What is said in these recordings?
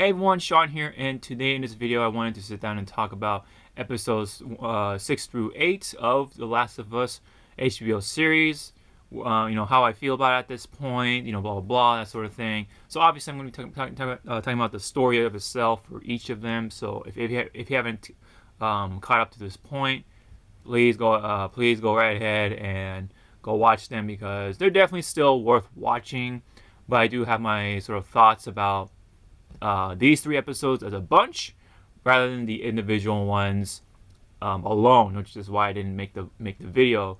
Hey everyone, Sean here, and today in this video I wanted to sit down and talk about episodes 6 through 8 of The Last of Us HBO series. How I feel about it at this point, blah, blah, blah, that sort of thing. So obviously I'm going to be talking about the story of itself for each of them. So if you haven't caught up to this point, please go right ahead and go watch them because they're definitely still worth watching. But I do have my sort of thoughts about these 3 episodes as a bunch rather than the individual ones alone, which is why I didn't make the video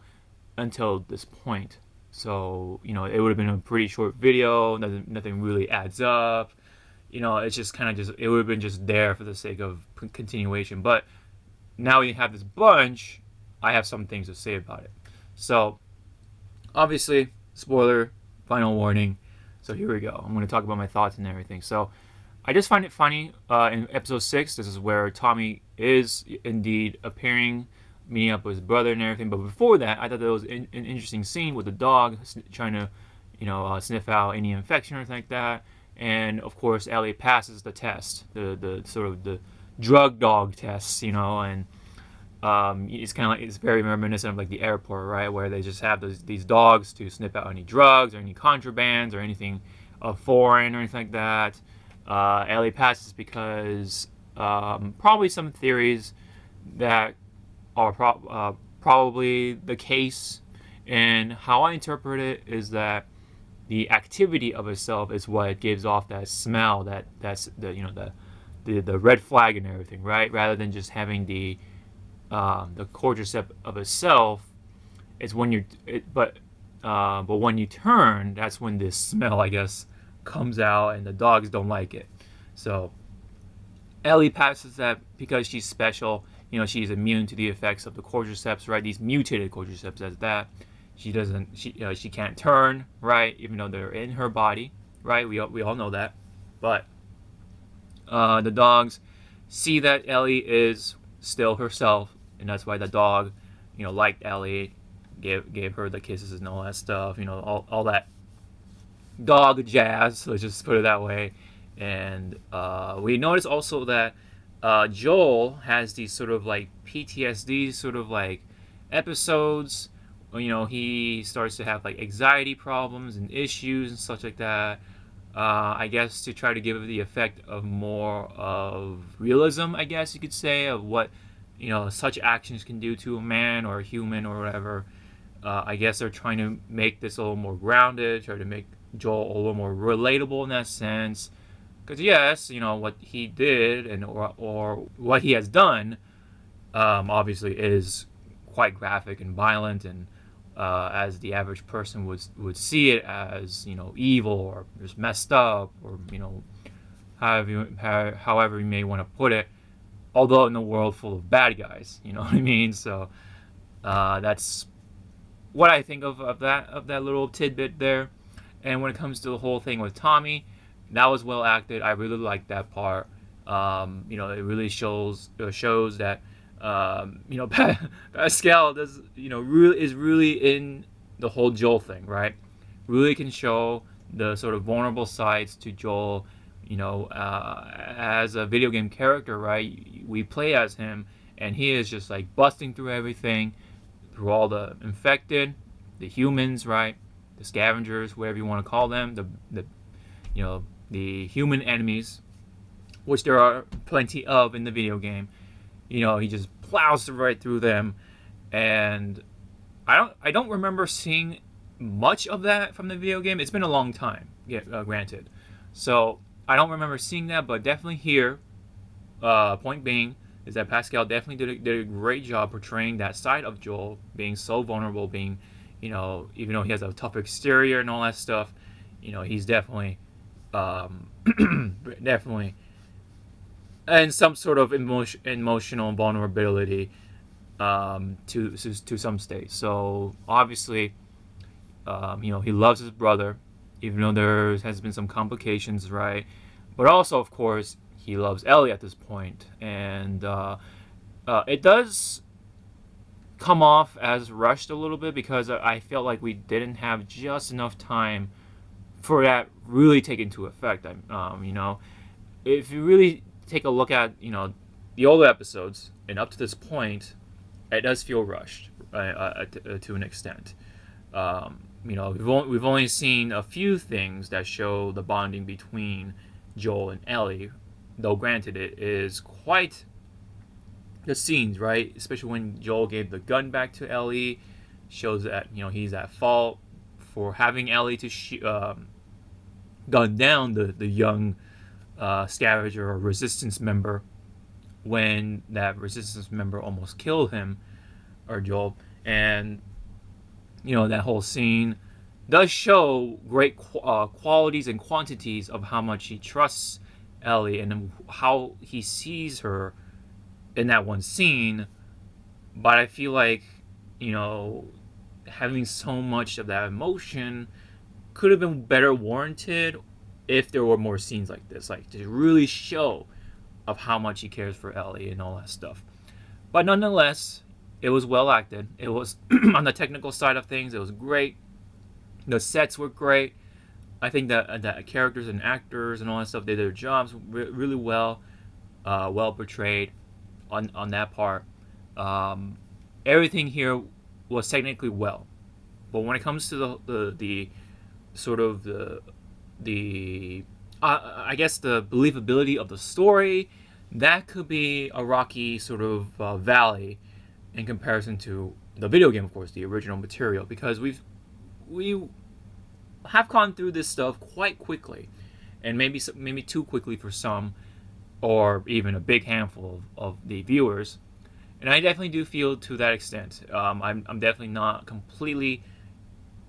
until this point. So it would have been a pretty short video. Nothing really adds up. It's just kind of it would have been just there for the sake of continuation. But now we have this bunch. I have some things to say about it. So obviously, spoiler, final warning. So here we go. I'm going to talk about my thoughts and everything. So I just find it funny in episode 6. This is where Tommy is indeed appearing, meeting up with his brother and everything. But before that, I thought that was an interesting scene with the dog trying to, sniff out any infection or anything like that. And of course, Ellie passes the test, the sort of the drug dog test, and it's kind of like it's very reminiscent of like the airport, right, where they just have these dogs to sniff out any drugs or any contrabands or anything foreign or anything like that. Ellie passes because probably some theories that are probably the case, and how I interpret it is that the activity of itself is what gives off that smell, that's the red flag and everything, right? Rather than just having the cordyceps of itself, it's when but when you turn, that's when this smell, I guess, comes out, and the dogs don't like it. So Ellie passes that because she's special. She's immune to the effects of the cordyceps, right? These mutated cordyceps, as that. She can't turn, right? Even though they're in her body, right? We all know that. But the dogs see that Ellie is still herself, and that's why the dog, liked Ellie, gave her the kisses and all that stuff. All that dog jazz, let's just put it that way. And we notice also that Joel has these sort of like PTSD sort of like episodes. He starts to have like anxiety problems and issues and such like that. I guess to try to give it the effect of more of realism, I guess you could say, of what such actions can do to a man or a human or whatever. I guess they're trying to make this a little more grounded, try to make Joel a little more relatable in that sense. Because yes, what he did and or what he has done, obviously is quite graphic and violent, and as the average person would see it as evil or just messed up, or however you may want to put it. Although in a world full of bad guys, you know what I mean. So that's what I think of that little tidbit there. And when it comes to the whole thing with Tommy, that was well acted. I really liked that part. It really shows that Pascal does is really in the whole Joel thing, right? Really can show the sort of vulnerable sides to Joel. As a video game character, right? We play as him, and he is just like busting through everything, through all the infected, the humans, right? The scavengers, whatever you want to call them, the human enemies, which there are plenty of in the video game. He just plows right through them, and I don't remember seeing much of that from the video game. It's been a long time, granted, so I don't remember seeing that, but definitely here. Point being is that Pascal definitely did a great job portraying that side of Joel, being so vulnerable, being even though he has a tough exterior and all that stuff, he's definitely definitely and some sort of emotional vulnerability to some state. So obviously, he loves his brother, even though there has been some complications, right? But also, of course, he loves Ellie at this point, and it does come off as rushed a little bit because I felt like we didn't have just enough time for that really take into effect. if you really take a look at the older episodes and up to this point, it does feel rushed to an extent. We've only seen a few things that show the bonding between Joel and Ellie, though granted it is quite the scenes, right? Especially when Joel gave the gun back to Ellie, shows that he's at fault for having Ellie to gun down the young scavenger or resistance member when that resistance member almost killed him or Joel. And that whole scene does show great qualities and quantities of how much he trusts Ellie and how he sees her in that one scene. But I feel like having so much of that emotion could have been better warranted if there were more scenes like this, like to really show of how much he cares for Ellie and all that stuff. But nonetheless, it was well acted. It was on the technical side of things, it was great. The sets were great. I think that characters and actors and all that stuff did their jobs really well, well portrayed on that part. Everything here was technically well, but when it comes to the sort of the I guess the believability of the story, that could be a rocky sort of valley in comparison to the video game, of course, the original material, because we have gone through this stuff quite quickly, and maybe too quickly for some, or even a big handful of the viewers. And I definitely do feel to that extent. I'm definitely not completely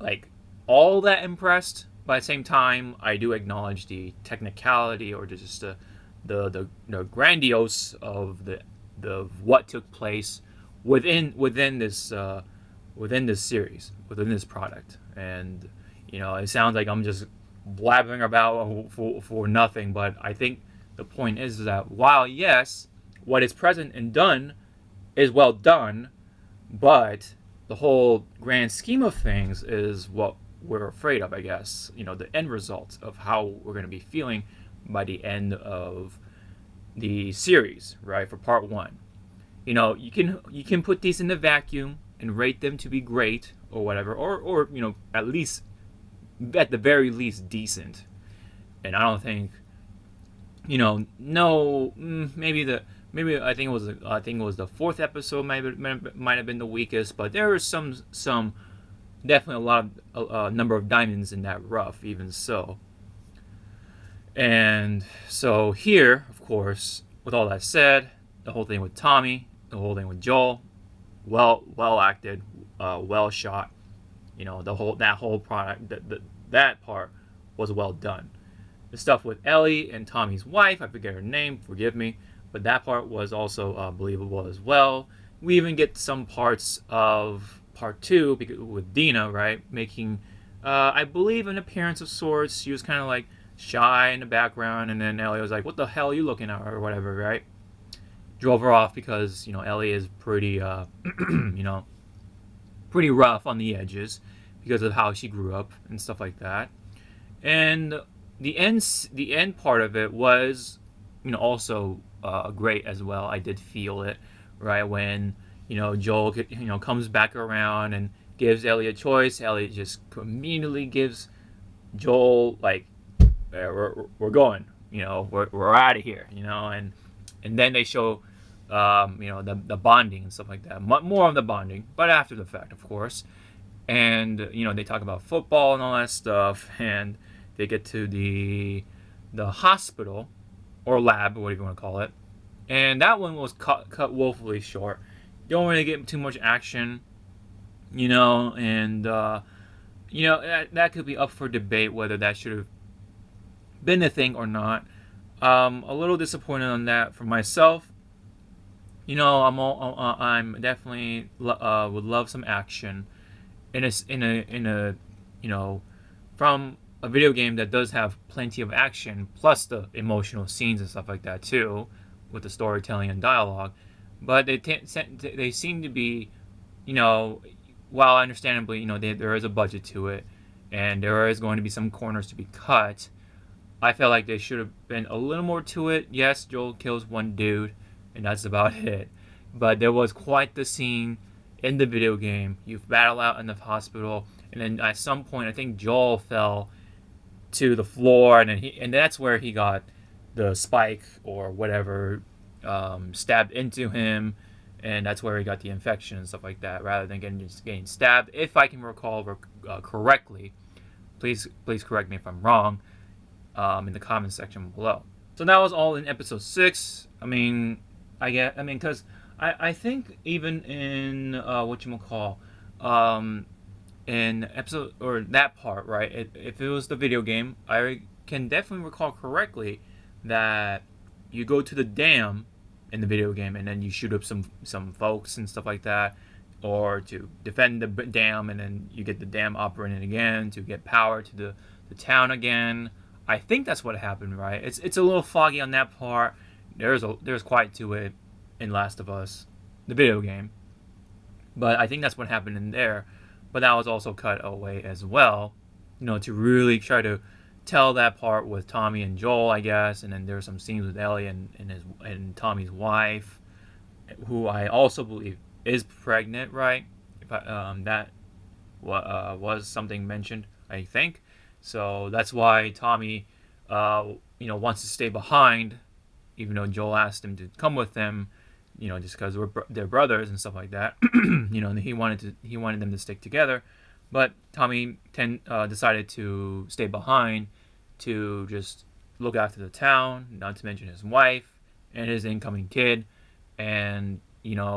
like all that impressed. But at the same time, I do acknowledge the technicality or just the grandiose of the what took place within this series, within this product. And it sounds like I'm just blabbering about for nothing. But I think the point is that while yes, what is present and done is well done, but the whole grand scheme of things is what we're afraid of, I guess. The end result of how we're going to be feeling by the end of the series, right? For part one, you can put these in the vacuum and rate them to be great or whatever, or at least at the very least decent. And I don't think maybe I think it was the fourth episode might have been the weakest, but there was some definitely a lot of number of diamonds in that rough, even so. And so here, of course, with all that said, the whole thing with Tommy, the whole thing with Joel, well acted, well shot. That whole product, that part was well done. The stuff with Ellie and Tommy's wife, I forget her name, forgive me, but that part was also believable as well. We even get some parts of part two with Dina, right, making, I believe, an appearance of sorts. She was kind of like shy in the background, and then Ellie was like, "What the hell are you looking at?" or whatever, right? Drove her off because Ellie is pretty, pretty rough on the edges because of how she grew up and stuff like that. And the end part of it was, also great as well. I did feel it, right, when Joel comes back around and gives Ellie a choice. Ellie just immediately gives Joel like, we're going, we're out of here, and then they show the bonding and stuff like that. More of the bonding, but after the fact, of course. And they talk about football and all that stuff, and they get to the hospital or lab or whatever you want to call it, and that one was cut woefully short. Don't really get too much action, and that could be up for debate whether that should have been a thing or not. A little disappointed on that for myself. I'm definitely would love some action in a from a video game that does have plenty of action plus the emotional scenes and stuff like that too, with the storytelling and dialogue. But they seem to be, while understandably, there is a budget to it, and there is going to be some corners to be cut. I felt like there should have been a little more to it. Yes, Joel kills one dude, and that's about it. But there was quite the scene in the video game. You battle out in the hospital, and then at some point, I think Joel fell to the floor, and that's where he got the spike or whatever stabbed into him, and that's where he got the infection and stuff like that. Rather than getting stabbed, if I can recall correctly, please correct me if I'm wrong in the comments section below. So that was all in episode 6. Because I think even in whatchamacall, in episode or that part, right? If it was the video game, I can definitely recall correctly that you go to the dam in the video game and then you shoot up some folks and stuff like that, or to defend the dam, and then you get the dam operating again to get power to the town again. I think that's what happened, right? It's a little foggy on that part. There's quite to it in Last of Us, the video game, but I think that's what happened in there. But that was also cut away as well, to really try to tell that part with Tommy and Joel, I guess. And then there's some scenes with Ellie and Tommy's wife, who I also believe is pregnant, right? If that was something mentioned, I think. So that's why Tommy, wants to stay behind, even though Joel asked him to come with them, just because they're brothers and stuff like that. And he wanted them to stick together, but Tommy decided to stay behind to just look after the town, not to mention his wife and his incoming kid, and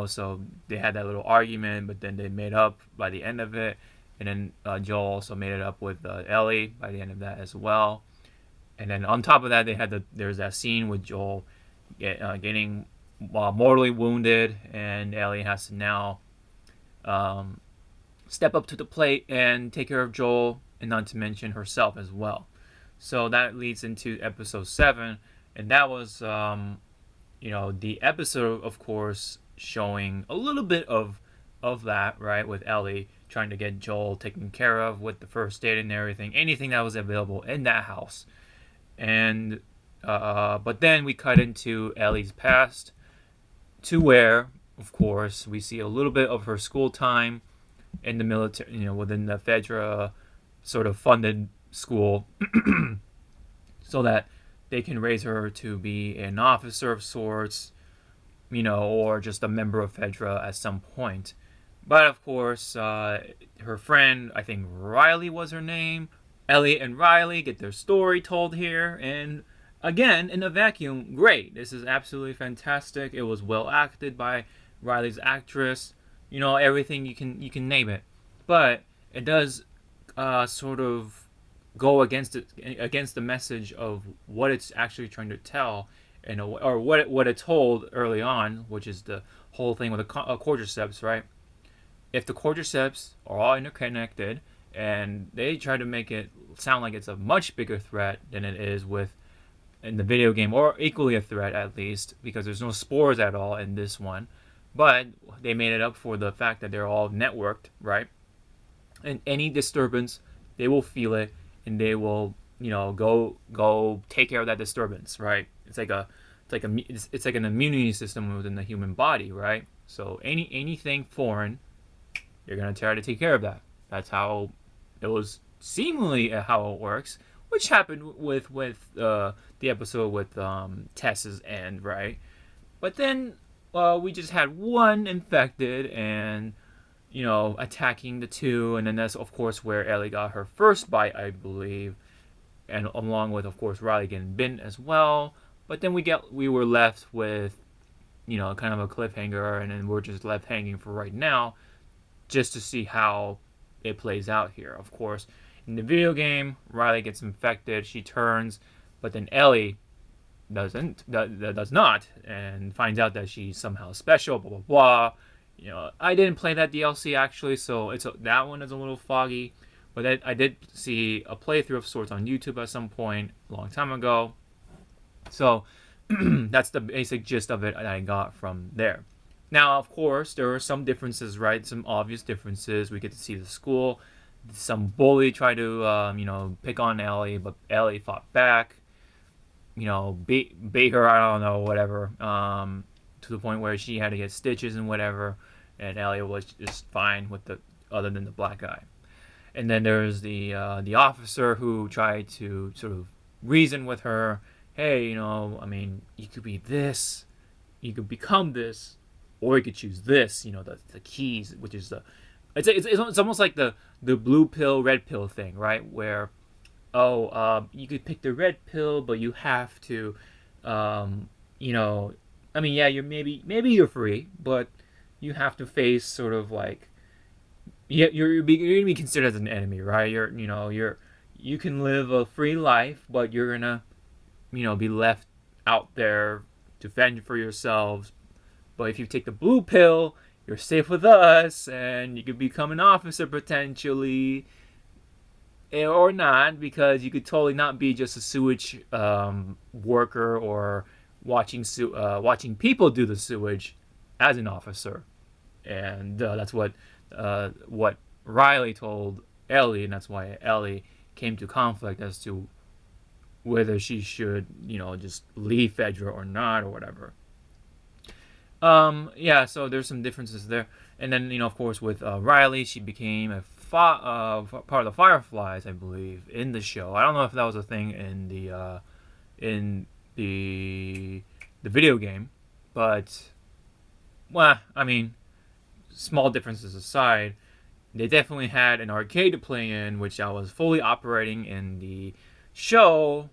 so they had that little argument, but then they made up by the end of it. And then Joel also made it up with Ellie by the end of that as well. And then on top of that, there's that scene with Joel getting mortally wounded, and Ellie has to now step up to the plate and take care of Joel, and not to mention herself as well. So that leads into episode 7, and that was the episode, of course, showing a little bit of that, right, with Ellie trying to get Joel taken care of with the first aid and everything, anything that was available in that house. And but then we cut into Ellie's past, to where, of course, we see a little bit of her school time in the military, within the Fedra sort of funded school, so that they can raise her to be an officer of sorts, or just a member of Fedra at some point. But of course, her friend, I think Riley was her name, Ellie and Riley get their story told here, and again, in a vacuum, great. This is absolutely fantastic. It was well acted by Riley's actress. Everything you can name it, but it does sort of go against the message of what it's actually trying to tell, or what it told early on, which is the whole thing with the cordyceps, right? If the cordyceps are all interconnected, and they try to make it sound like it's a much bigger threat than it is in the video game, or equally a threat at least, because there's no spores at all in this one. But they made it up for the fact that they're all networked, right? And any disturbance, they will feel it, and they will, go take care of that disturbance, right? It's like an immunity system within the human body, right? So anything foreign, you're gonna try to take care of that. That's how it was seemingly how it works, which happened with the episode with Tess's end, right? But then we just had one infected and attacking the two, and then that's of course where Ellie got her first bite, I believe, and along with of course Riley getting bitten as well. But then we were left with kind of a cliffhanger, and then we're just left hanging for right now, just to see how it plays out here. Of course, in the video game, Riley gets infected, she turns, but then Ellie does not, and finds out that she's somehow special, blah blah blah. I didn't play that DLC actually, so that one is a little foggy, but I did see a playthrough of sorts on YouTube at some point a long time ago. So that's the basic gist of it that I got from there. Now, of course, there are some differences, right? Some obvious differences. We get to see the school. Some bully tried to, pick on Ellie, but Ellie fought back. beat her, I don't know, whatever, to the point where she had to get stitches and whatever, and Elliot was just fine with the other than the black eye. And then there's the officer who tried to sort of reason with her. Hey, I mean, you could be this, you could become this, or you could choose this. The keys, which is it's almost like the blue pill, red pill thing, right? Where you could pick the red pill, but you have to, I mean, yeah, you're maybe you're free, but you have to face sort of like, yeah, you're gonna be considered as an enemy, right? You can live a free life, but you're gonna, be left out there to fend for yourselves. But if you take the blue pill, you're safe with us, and you could become an officer potentially, or not, because you could totally not be just a sewage worker or watching people do the sewage as an officer. And that's what Riley told Ellie, and that's why Ellie came to conflict as to whether she should, just leave Fedra or not, or whatever. Yeah, so there's some differences there. And then, of course, with Riley, she became a part of the Fireflies, I believe, in the show. I don't know if that was a thing in the video game, but, well, I mean, small differences aside, they definitely had an arcade to play in, which I was fully operating in the show,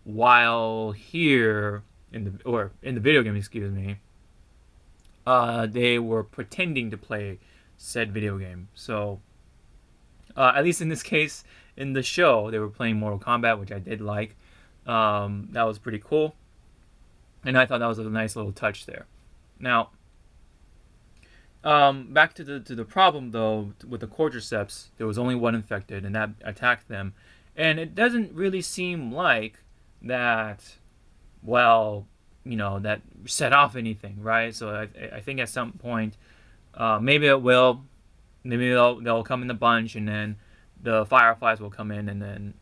while here in the video game, excuse me, they were pretending to play said video game. So, at least in this case, in the show, they were playing Mortal Kombat, which I did like. That was pretty cool, and I thought that was a nice little touch there. Now, back to the problem though with the cordyceps, there was only one infected, and that attacked them, and it doesn't really seem like that. Well, that set off anything, right? So I think at some point, maybe it will, maybe they'll come in a bunch, and then the Fireflies will come in and then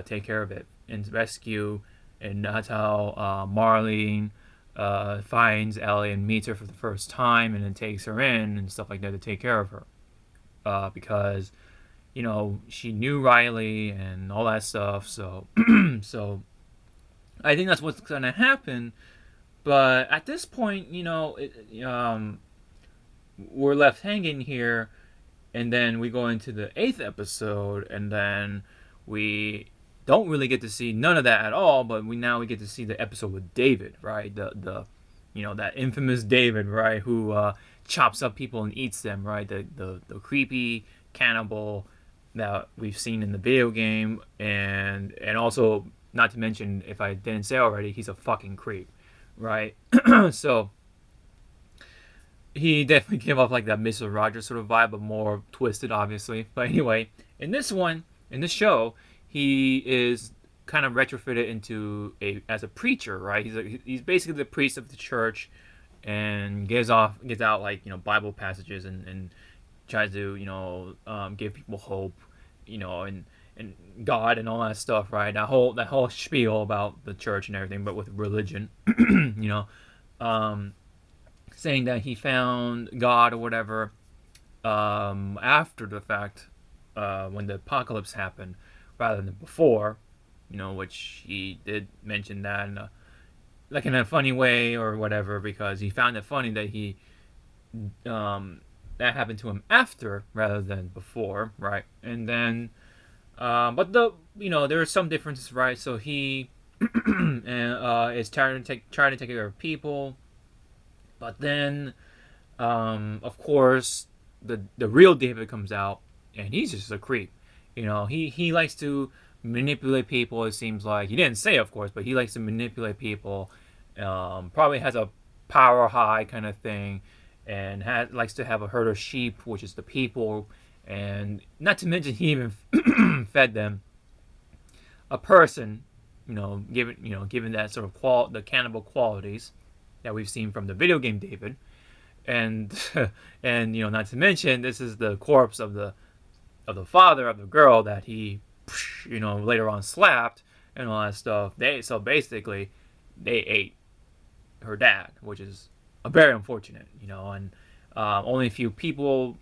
take care of it and rescue, and that's how Marlene finds Ellie and meets her for the first time, and then takes her in and stuff like that to take care of her, because she knew Riley and all that stuff. So so I think that's what's gonna happen. But at this point, we're left hanging here, and then we go into the 8th episode, and then we don't really get to see none of that at all. But we get to see the episode with David, right? The that infamous David, right? Who chops up people and eats them, right? The creepy cannibal that we've seen in the video game, and also, not to mention, if I didn't say already, he's a fucking creep, right? So he definitely gave off like that Mr. Rogers sort of vibe, but more twisted, obviously. But anyway, in this show, he is kind of retrofitted into as a preacher, right? He's basically the priest of the church, and gives out like Bible passages, and tries to give people hope, and God and all that stuff, right? That whole spiel about the church and everything, but with religion, saying that he found God or whatever after the fact, when the apocalypse happened, rather than before, which he did mention that in a funny way or whatever, because he found it funny that that happened to him after rather than before, right? And then, but there are some differences, right? So he is trying to take care of people, but then, of course, the real David comes out, and he's just a creep. He likes to manipulate people. It seems like he didn't say, of course, but he likes to manipulate people. Probably has a power high kind of thing, and likes to have a herd of sheep, which is the people, and not to mention he even fed them a person, given that sort of the cannibal qualities that we've seen from the video game David, and and not to mention, this is the corpse of the father of the girl that he later on slapped, and all that stuff. So basically they ate her dad, which is very unfortunate, and only a few people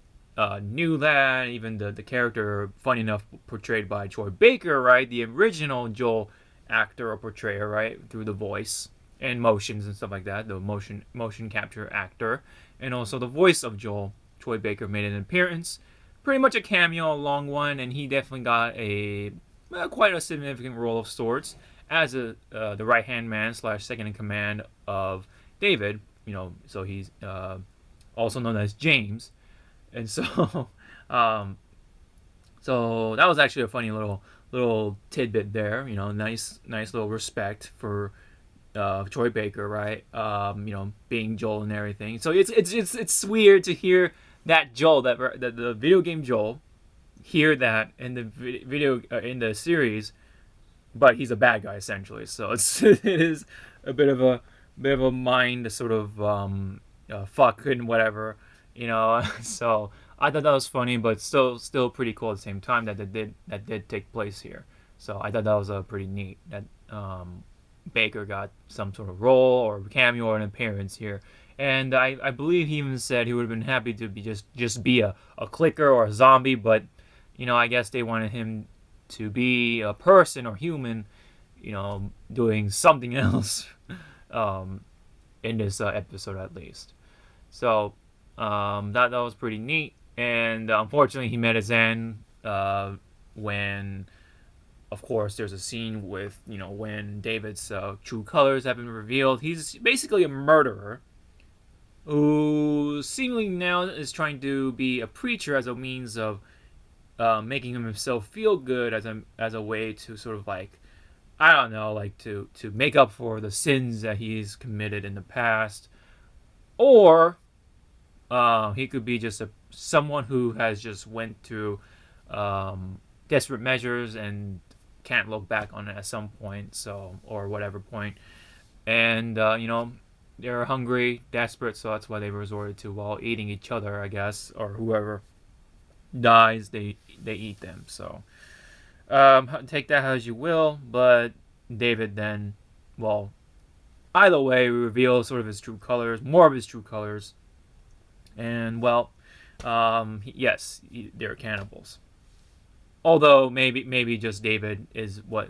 knew that. Even the character, funny enough, portrayed by Troy Baker, right, the original Joel actor or portrayer, right, through the voice and motions and stuff like that, the motion capture actor, and also the voice of Joel, Troy Baker made an appearance, pretty much a cameo, a long one, and he definitely got a quite a significant role of sorts as the right hand man slash second in command of David. So he's also known as James, and so um, so that was actually a funny little tidbit there. Nice little respect for Troy Baker, right? Being Joel and everything. So it's weird to hear that Joel, that the video game Joel, hear that in the video in the series, but he's a bad guy essentially. So it is a bit of a mind sort of fuck and whatever. So I thought that was funny, but still pretty cool at the same time that did take place here. So I thought that was pretty neat that Baker got some sort of role or cameo or an appearance here. And I believe he even said he would have been happy to be just be a clicker or a zombie, but I guess they wanted him to be a person or human, doing something else in this episode at least. So that was pretty neat. And unfortunately, he met his end when, of course, there's a scene with when David's true colors have been revealed. He's basically a murderer who seemingly now is trying to be a preacher as a means of making himself feel good as a way to sort of like, I don't know, like to make up for the sins that he's committed in the past, or he could be just someone who has just went through desperate measures and can't look back on it at some point, or whatever point, and they're hungry, desperate, so that's why they resorted to eating each other, I guess, or whoever dies, they eat them. So take that as you will, but David then, either way, reveals sort of his true colors, more of his true colors, and yes, they're cannibals. Although maybe just David is what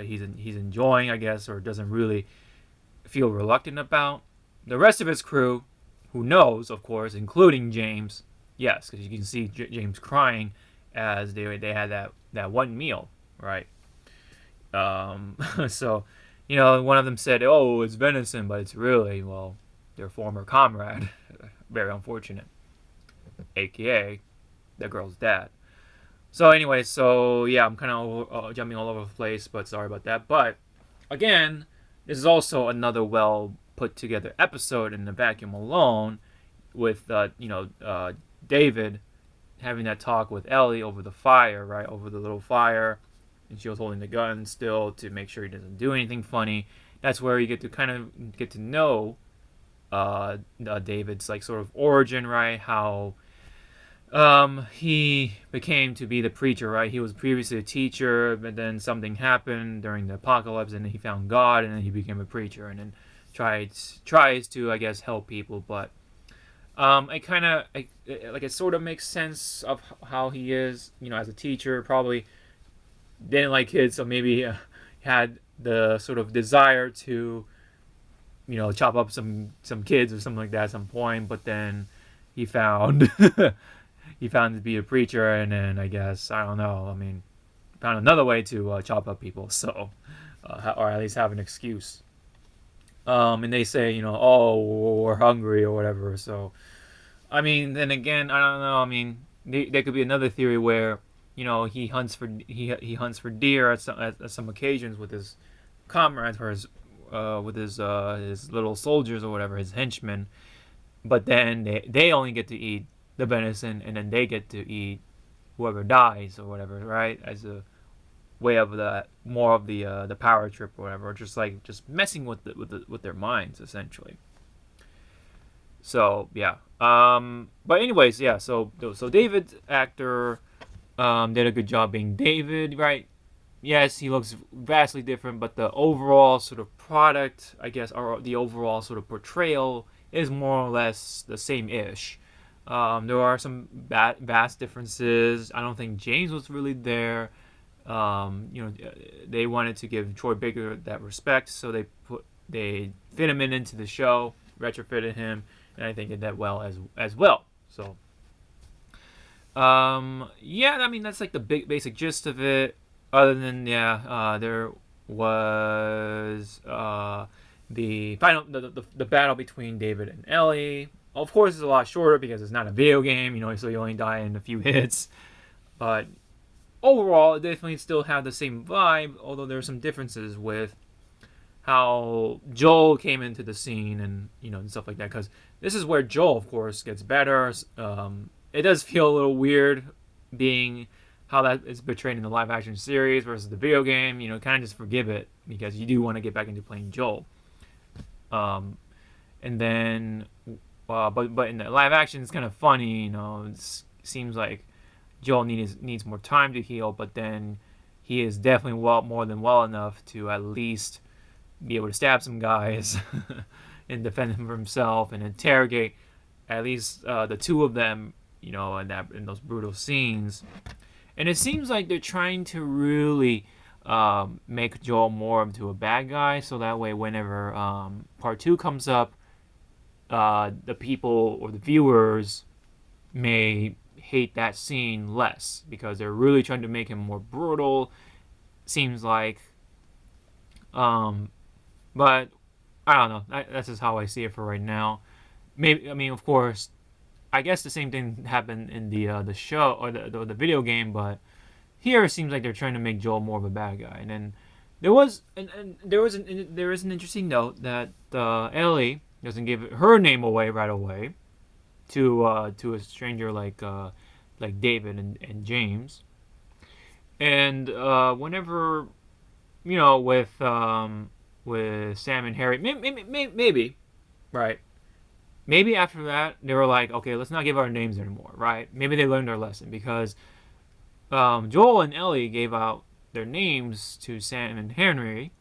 he's enjoying, I guess, or doesn't really feel reluctant about. The rest of his crew, who knows, of course, including James, yes, because you can see James crying as they had that one meal, right? So, one of them said, "Oh, it's venison," but it's really their former comrade. Very unfortunate, aka the girl's dad. So anyway, yeah, I'm kind of jumping all over the place, but sorry about that. But again, this is also another well put together episode in the vacuum alone, with David having that talk with Ellie over the fire, right, over the little fire, and she was holding the gun still to make sure he doesn't do anything funny. That's where you get to know David's like sort of origin, right? How he became to be the preacher, right? He was previously a teacher, but then something happened during the apocalypse, and then he found God, and then he became a preacher, and then tries to, I guess, help people. But it sort of makes sense of how he is, as a teacher. Probably didn't like kids, so maybe had the sort of desire to, chop up some kids or something like that at some point. But then he found he found to be a preacher, and then I guess, I don't know. I mean, found another way to chop up people, so or at least have an excuse. And they say, oh, we're hungry or whatever. So, I mean, then again, I don't know. I mean, there could be another theory where, he hunts for deer at some occasions with his comrades, or with his little soldiers or whatever, his henchmen. But then they only get to eat the venison, and then they get to eat whoever dies or whatever, right? As a way of more of the power trip or whatever, or just messing with their minds essentially. So yeah, but anyways, so David's actor did a good job being David, right? yes, he looks vastly different, but the overall sort of product, I guess, or the overall sort of portrayal is more or less the same-ish. There are some vast differences. I don't think James was really there. They wanted to give Troy Baker that respect, so they fit him into the show, retrofitted him, and I think did that well as well. So, yeah, I mean that's like the basic gist of it. Other than there was the final the battle between David and Ellie. Of course, it's a lot shorter because it's not a video game, so you only die in a few hits. But overall, it definitely still have the same vibe, although there are some differences with how Joel came into the scene and stuff like that. Because this is where Joel, of course, gets better. It does feel a little weird being how that is portrayed in the live action series versus the video game. Kind of just forgive it because you do want to get back into playing Joel. And then, but in the live action, it's kind of funny. It seems like Joel needs more time to heal, but then he is definitely more than well enough to at least be able to stab some guys and defend him for himself and interrogate at least the two of them, in those brutal scenes. And it seems like they're trying to really make Joel more into a bad guy, so that way whenever part 2 comes up, the people or the viewers may hate that scene less because they're really trying to make him more brutal. Seems like, but I don't know. That's just how I see it for right now. Maybe of course, I guess the same thing happened in the show or the video game, but here it seems like they're trying to make Joel more of a bad guy. And then there is an interesting note that Ellie doesn't give her name away right away to a stranger like David and James. And whenever with Sam and Harry, maybe right. Maybe after that they were like, okay, let's not give our names anymore, right? Maybe they learned their lesson because Joel and Ellie gave out their names to Sam and Henry,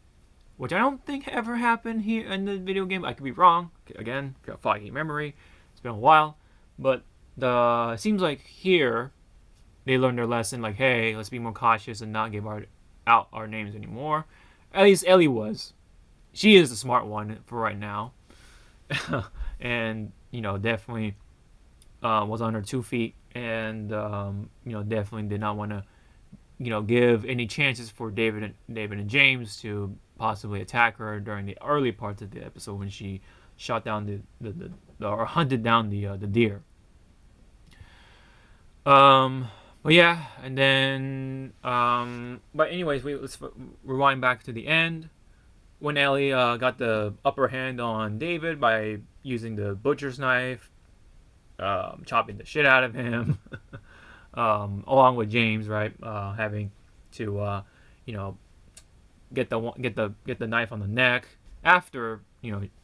which I don't think ever happened here in the video game. I could be wrong. Again, got foggy memory. It's been a while, but it seems like here they learned their lesson. Like, hey, let's be more cautious and not give out our names anymore. At least Ellie was. She is the smart one for right now, and definitely was on her 2 feet, and definitely did not want to give any chances for David and James to possibly attack her during the early parts of the episode when she shot down or hunted down the deer. But yeah, and then but anyways, let's rewind back to the end when Ellie got the upper hand on David by using the butcher's knife, chopping the shit out of him, along with James, right, having to get the knife on the neck after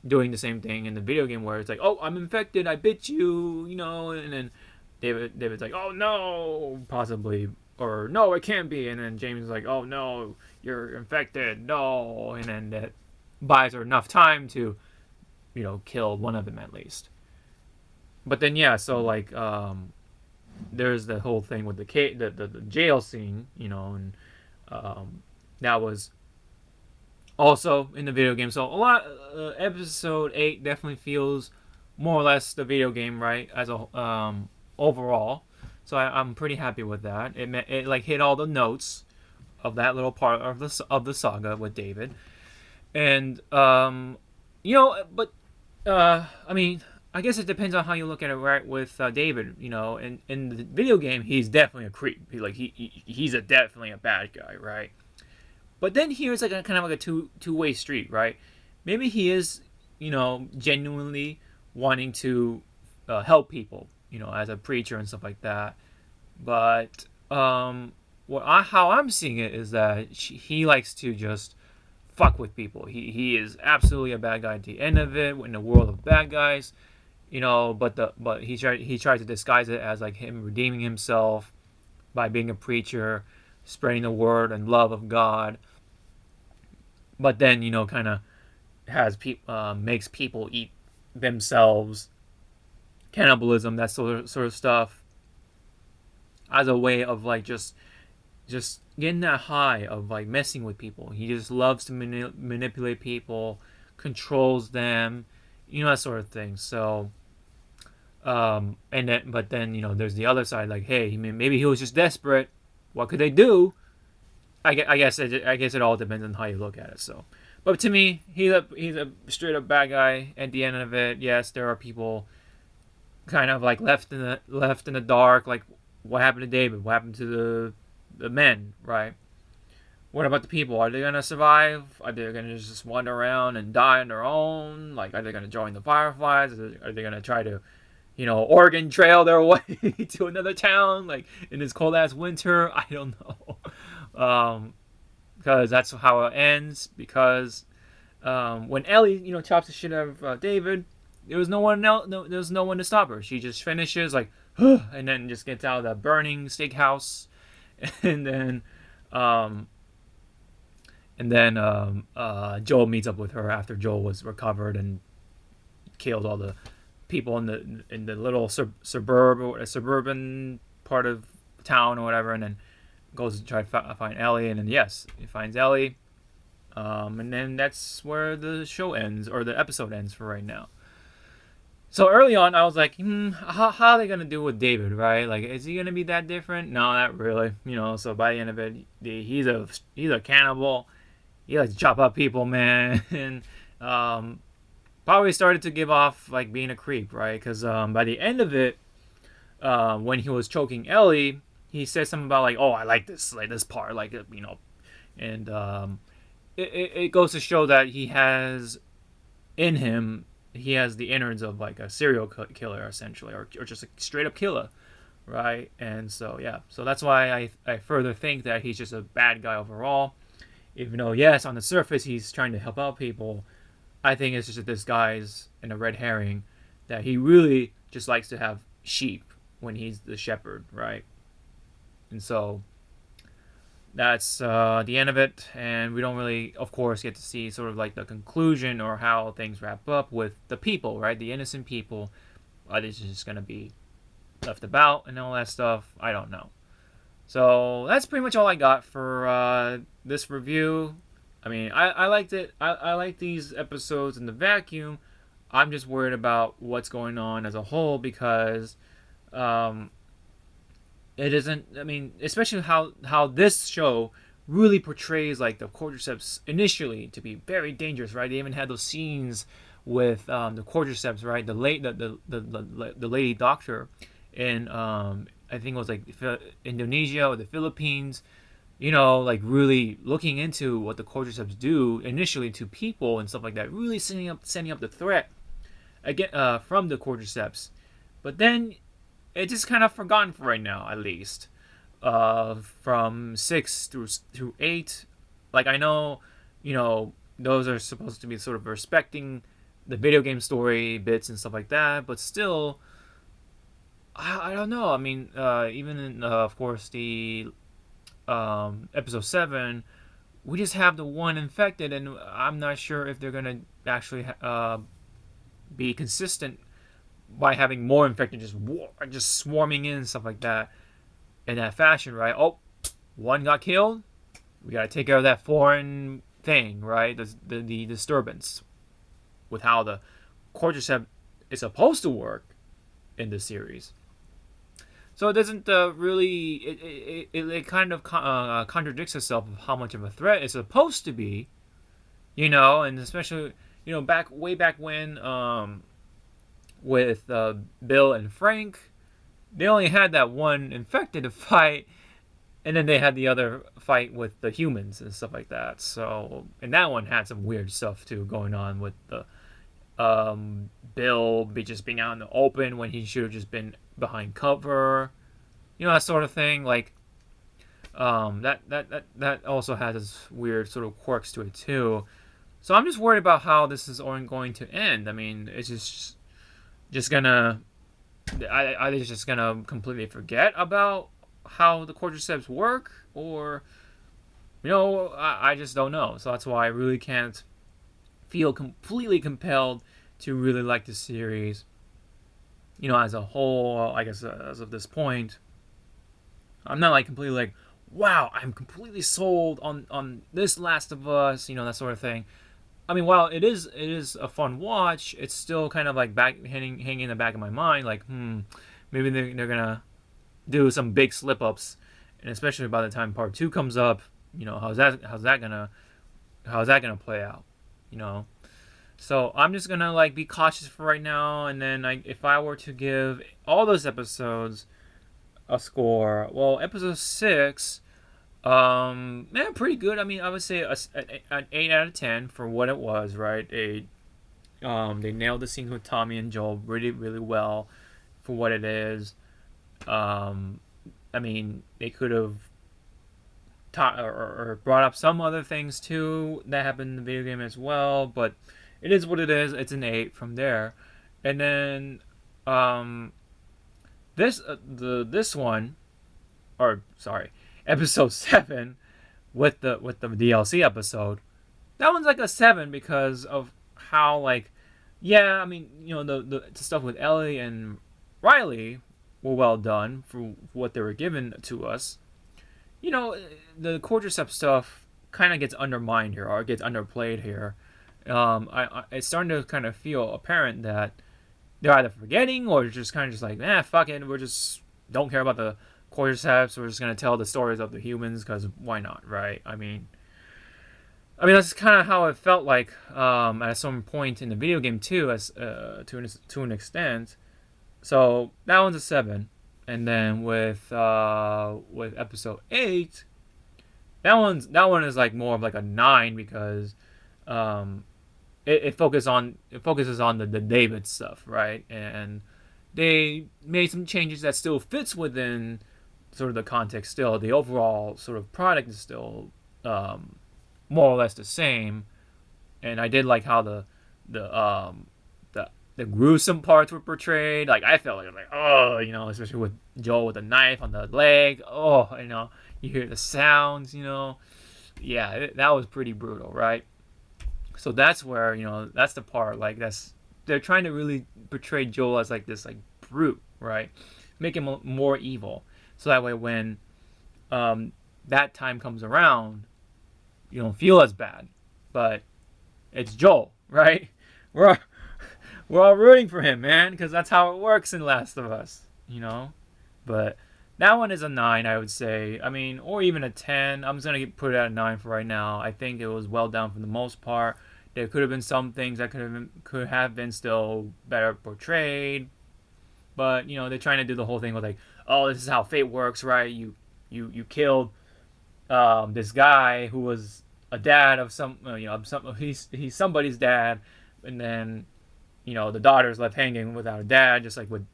doing the same thing in the video game where it's like, oh, I'm infected, I bit you, and then David's like, oh no, possibly, or no, it can't be, and then James is like, oh no, you're infected, no, and then that buys her enough time to kill one of them at least. But then so like there's the whole thing with the jail scene, and that was also in the video game. So a lot episode 8 definitely feels more or less the video game, right, as a overall. So I'm pretty happy with that. It like hit all the notes of that little part of the saga with David, and but I mean, I guess it depends on how you look at it, right? With David, in the video game, he's definitely a creep. He's definitely a bad guy, right? But then here it's like kind of like a two-way street, right? Maybe he is, genuinely wanting to help people, as a preacher and stuff like that. But how I'm seeing it is that he likes to just fuck with people. He is absolutely a bad guy at the end of it, in a world of bad guys, but he tried to disguise it as like him redeeming himself by being a preacher, spreading the word and love of God, but then kind of has makes people eat themselves, cannibalism, that sort of stuff, as a way of like just getting that high of like messing with people. He just loves to manipulate people, controls them, that sort of thing. So, and then but then there's the other side. Like, hey, maybe he was just desperate. What could they do? I guess it all depends on how you look at it. So, but to me, he's a straight up bad guy. At the end of it, yes, there are people kind of like left in the dark. Like, what happened to David? What happened to the men? Right? What about the people? Are they gonna survive? Are they gonna just wander around and die on their own? Like, are they gonna join the Fireflies? Are they gonna try to, Oregon Trail their way to another town, like in this cold ass winter? I don't know. Because that's how it ends. Because when Ellie, chops the shit out of David, there was no one else. No, there was no one to stop her. She just finishes like, and then just gets out of the burning steakhouse, and then, um, Joel meets up with her after Joel was recovered and killed all the people in the little suburban part of town or whatever, and then goes to try to find Ellie, and then yes, he finds Ellie, and then that's where the show ends, or the episode ends for right now. So early on, I was like, how are they gonna do with David, right? Like, is he gonna be that different? No, not really. So by the end of it, he's a cannibal. He likes to chop up people, man, and probably started to give off like being a creep, right? Because by the end of it, when he was choking Ellie, he said something about like, oh, I like this part, like, and it goes to show that he has in him, he has the innards of like a serial killer essentially, or just a straight up killer, right? And so yeah, so that's why I further think that he's just a bad guy overall, even though yes, on the surface he's trying to help out people. I think it's just a disguise and a red herring, that he really just likes to have sheep when he's the shepherd, right? And so that's the end of it, and we don't really, of course, get to see sort of like the conclusion or how things wrap up with the people, right? The innocent people. Are they just going to be left about and all that stuff? I don't know. So that's pretty much all I got for this review. I mean, I liked it. I like these episodes in the vacuum. I'm just worried about what's going on as a whole, because it isn't. I mean, especially how this show really portrays like the cordyceps initially to be very dangerous, right? They even had those scenes with the cordyceps, right? The lady doctor in I think it was like Indonesia or the Philippines, like really looking into what the cordyceps do initially to people and stuff like that, really sending up the threat again from the cordyceps. But then it's just kind of forgotten for right now, at least. From 6 through 8, like I know, those are supposed to be sort of respecting the video game story bits and stuff like that, but still, I don't know. I mean, even in of course the episode 7, we just have the one infected, and I'm not sure if they're gonna actually be consistent by having more infected just swarming in and stuff like that in that fashion, right? Oh, one got killed. We gotta take care of that foreign thing, right? The disturbance with how the cordyceps is supposed to work in the series. So it doesn't really. It kind of contradicts itself of how much of a threat it's supposed to be, and especially way back when with Bill and Frank, they only had that one infected to fight, and then they had the other fight with the humans and stuff like that. So, and that one had some weird stuff too going on with the Bill just being out in the open when he should have just been behind cover, that sort of thing. Like, that also has its weird sort of quirks to it too. So I'm just worried about how this is going to end. I mean, it's just gonna. Are they just gonna completely forget about how the cordyceps work, or I just don't know. So that's why I really can't feel completely compelled to really like the series. As a whole, I guess as of this point, I'm not like completely like, wow, I'm completely sold on this Last of Us, that sort of thing. I mean, while it is a fun watch, it's still kind of like hanging in the back of my mind, like, maybe they're gonna do some big slip ups, and especially by the time part two comes up, how's that gonna play out, you know? So I'm just gonna like be cautious for right now, and then if I were to give all those episodes a score, well, episode 6, man, pretty good. I mean, I would say an 8 out of 10 for what it was, right? They nailed the scenes with Tommy and Joel really, really well for what it is. Um, I mean, they could have taught or brought up some other things too that happened in the video game as well, but it is what it is. It's an 8 from there, and then um, this one, or sorry, episode 7 with the DLC episode. That one's like a 7 because of how, like, yeah, I mean, the stuff with Ellie and Riley were well done for what they were given to us. The cordyceps stuff kind of gets undermined here, or gets underplayed here. It's starting to kind of feel apparent that they're either forgetting, or just kind of just like, fuck it, we're just don't care about the cordyceps. We're just gonna tell the stories of the humans because why not, right? I mean that's kind of how it felt like at some point in the video game too, as to an extent. So that one's a 7, and then with episode 8, that one is like more of like a 9 because um, it focuses on the David stuff, right? And they made some changes that still fits within sort of the context. Still, the overall sort of product is still more or less the same. And I did like how the the gruesome parts were portrayed. Like I felt like oh, especially with Joel with the knife on the leg. Oh, you hear the sounds. Yeah, that was pretty brutal, right? So that's where that's the part, like they're trying to really portray Joel as like this like brute, right? Make him more evil, so that way when that time comes around, you don't feel as bad. But it's Joel, right? We're we're all rooting for him, man, because that's how it works in Last of Us. But that one is a 9, I would say. I mean, or even a 10. I'm just gonna put it at a 9 for right now. I think it was well done for the most part. There could have been some things that could have been still better portrayed, but they're trying to do the whole thing with like, oh, this is how fate works, right? You killed this guy who was a dad of he's somebody's dad, and then the daughter's left hanging without a dad, just like with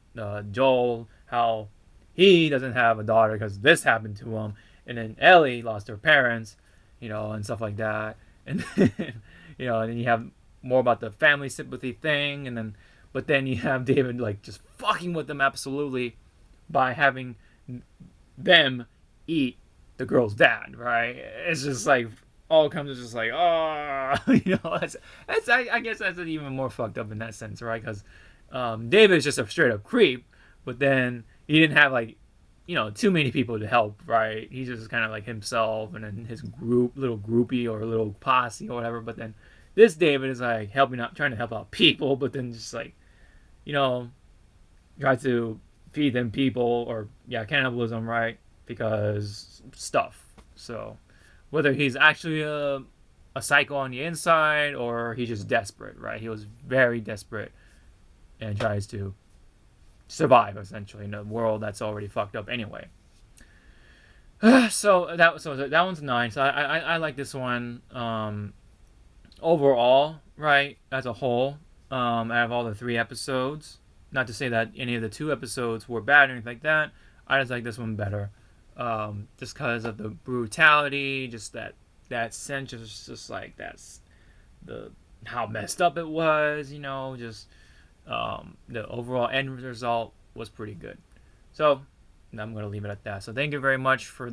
Joel, how he doesn't have a daughter because this happened to him, and then Ellie lost her parents, and stuff like that, and then, and then you have more about the family sympathy thing, and then but then you have David like just fucking with them absolutely by having them eat the girl's dad, right? It's just like all comes just like, oh, I guess that's even more fucked up in that sense, right? Because David's just a straight up creep, but then he didn't have like too many people to help, right? He's just kind of like himself and then his little groupie or little posse or whatever. But then this David is like trying to help out people, but then just like try to feed them people, or yeah, cannibalism, right? Because stuff. So whether he's actually a psycho on the inside or he's just desperate, right? He was very desperate and tries to survive essentially in a world that's already fucked up anyway. So that one's 9. So I like this one overall, right, as a whole. Out of all the 3 episodes, not to say that any of the 2 episodes were bad or anything like that. I just like this one better, just because of the brutality, just that sense of just like that's the how messed up it was. Just the overall end result was pretty good. So And I'm going to leave it at that. So thank you very much for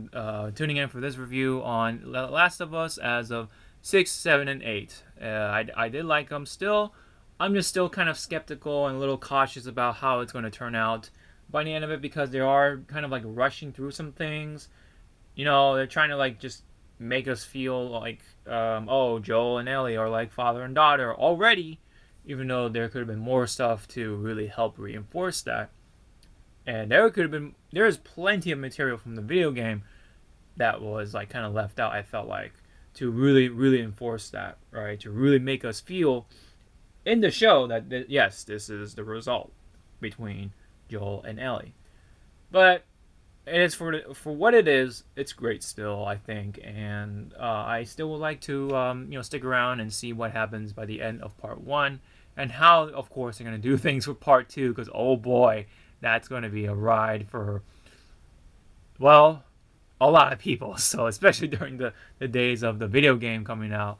tuning in for this review on The Last of Us as of 6, 7, and 8. I did like them still. I'm just still kind of skeptical and a little cautious about how it's going to turn out by the end of it, because they are kind of like rushing through some things. They're trying to like just make us feel like, oh, Joel and Ellie are like father and daughter already, even though there could have been more stuff to really help reinforce that. And there's plenty of material from the video game that was like kind of left out, I felt like, to really, really enforce that, right? To really make us feel in the show that yes, this is the result between Joel and Ellie. But it's for what it is. It's great still, I think, and I still would like to stick around and see what happens by the end of part 1, and how, of course, they're gonna do things for part 2. Because oh boy, that's going to be a ride for, well, a lot of people. So especially during the days of the video game coming out,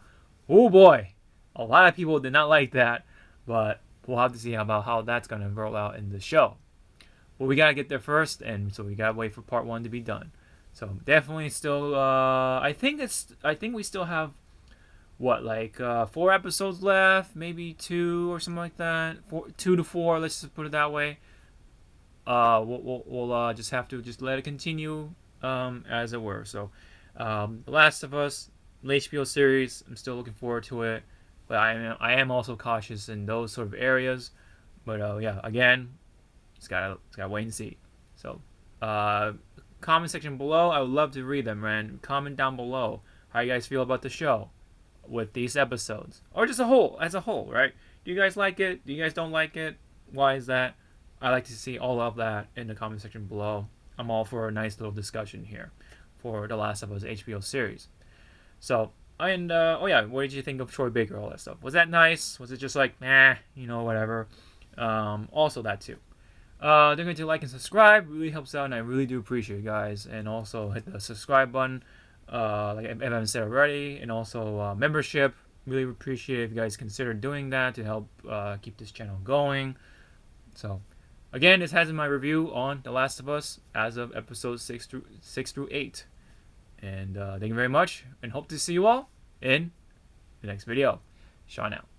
oh boy, a lot of people did not like that. But we'll have to see about how that's going to roll out in the show. But we got to get there first, and so we got to wait for part 1 to be done. So definitely still, I think we still have, what, like 4 episodes left, maybe 2 or something like that. 2 to 4, let's just put it that way. We'll just have to just let it continue, as it were. So, The Last of Us, the HBO series, I'm still looking forward to it, but I am also cautious in those sort of areas. But yeah, again, just gotta wait and see. So, comment section below, I would love to read them, man. Comment down below how you guys feel about the show with these episodes, or just as a whole, right? Do you guys like it? Do you guys don't like it? Why is that? I like to see all of that in the comment section below. I'm all for a nice little discussion here for The Last of Us HBO series. So, and oh yeah, what did you think of Troy Baker? All that stuff. Was that nice? Was it just like, whatever? Also that too. Don't forget to like and subscribe. Really helps out, and I really do appreciate it, guys. And also hit the subscribe button, like I haven't said already, and also membership. Really appreciate it if you guys consider doing that to help keep this channel going. So, again, this has been my review on The Last of Us as of episodes 6 through 8. And thank you very much, and hope to see you all in the next video. Sean out.